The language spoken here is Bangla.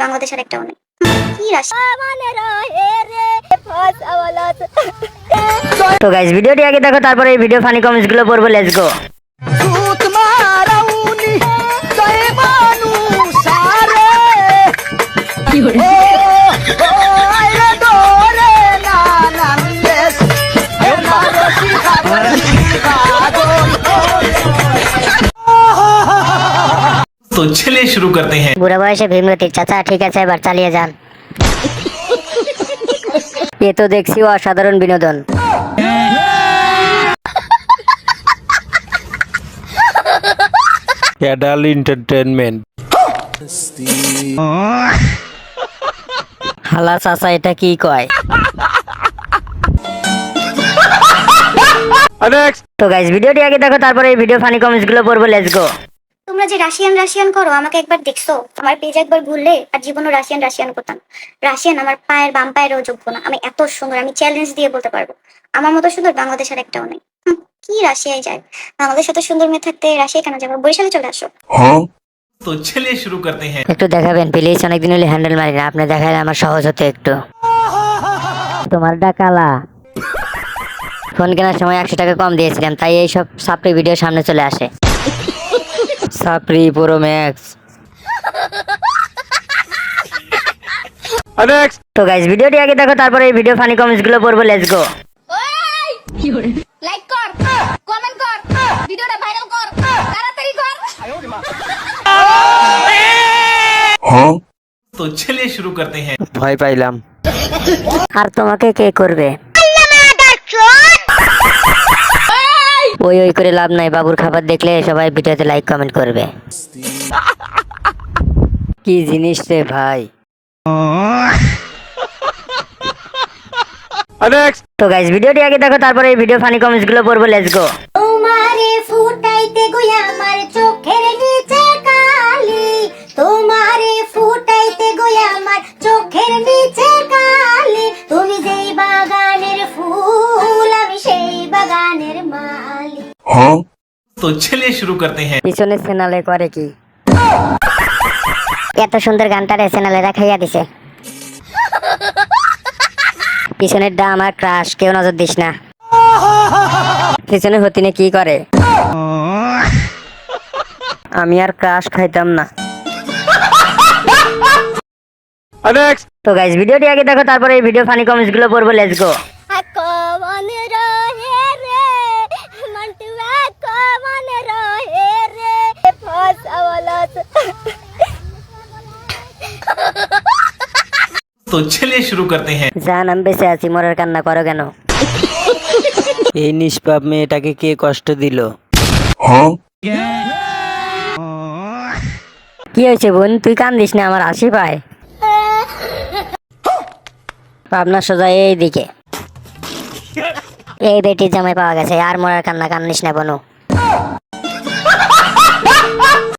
বাংলাদেশ আর একটাও নেই। কি রাশি। তো গাইস ভিডিওটি আগে দেখো, তারপরে এই ভিডিও ফানি কমেন্টস গুলো পড়বো। Let's go. तो चलिए शुरू करते हैं। বুড়া বয়সে ভীমরতির চাচা, ঠিক আছে এবার চালিয়ে যান। এ তো দেখছি অসাধারণ বিনোদন। Adult entertainment. হালা চাচা এটা কি কয়? তো গাইস ভিডিওটি আগে দেখো, তারপরে এই ভিডিও ফানি কমেন্টস গুলো পড়বো। Let's go. তোমরা যে রাশিয়ান রাশিয়ান করো, আমাকে একবার দেখছো? আমার পেজ একবার ঘুরলে আর জীবনও রাশিয়ান রাশিয়ান করতাম। রাশিয়ান আমার পায়ের বাম পায়েরও যোগ্য না। আমি এত সুন্দর, আমি চ্যালেঞ্জ দিয়ে বলতে পারবো আমার মতো সুন্দর বাংলাদেশ আর একটাও নেই। কি রাশিয়ায় যায়? বাংলাদেশ এত সুন্দর মেয়ে থাকতে রাশিয়ায় কেন যাবো? বরিশালে চলে আসো। तो चलिए शुरू करते हैं। একটু দেখাবেন প্লিজ, অনেকদিন হলে হ্যান্ডেল মারি না। আপনি দেখালে আমার সহজ হতো একটু। তোমার ডাকালা ফোন কেনার সময় 100 টাকা কম দিয়েছিলাম, তাই এইসব সাপ্রি ভিডিও সামনে চলে আসে। সাপ্রি প্রো ম্যাক্স। তো গাইস ভিডিওটি আগে দেখো, তারপরে এই ভিডিও ফানি কমেন্টস গুলো পড়বো। Let's go. লাইক কর, কমেন্ট কর, ভিডিওটা ভাইরাল কর, তাড়াতাড়ি কর। तो चलिए शुरू करते हैं। ভয় পাইলাম। আর তোমাকে কে করবে? ওই ওই করে লাভ নাই, বাবুর খাবার দেখলে সবাই ভিডিওতে লাইক কমেন্ট করবে। কি জিনিস রে ভাই। তো গাইস ভিডিওটি আগে দেখো, তারপরে এই ভিডিও ফানি কমেন্টস গুলো পড়বো। Let's go. তোমারে ফুটাইতে গই আমার চোখের নিচে কালি, তোমারে ফুটাইতে গই আমার চোখের নিচে কালি, তুমি যেই বাগানের ফুল আমি সেই বাগানের মালি। तो चलिए शुरू करते हैं। পিছনের চ্যানেলে করে কি? এত সুন্দর গানটারে চ্যানেলে রাখাইয়া দিছে। পিছনের ডা আমার ক্রাশ, কেউ নজর দিস না। পিছনে হতিনে কি করে? আমি আর ক্রাশ খাইতাম না। তো গাইস ভিডিওটি আগে দেখো, তারপরে এই ভিডিও ফানি কমেন্টস গুলো পড়বো। Let's go. কমন রহে রে মন্টুয়া, কমন রহে রে ফসাওয়ালা। तो चलिए शुरू करते हैं। জান আমি বেঁচে আছি, মরার কান্না করো কেন? এই নিষ্পাপ মেয়েটাকে কে কষ্ট দিল? কি হয়েছে বোন, তুই কান্দিস না, আমার হাসি পায়। পাবনা সোজা এইদিকে। এই বেটির জামাই পাওয়া গেছে, আর মরার কান্না কান্দিস না বোনু।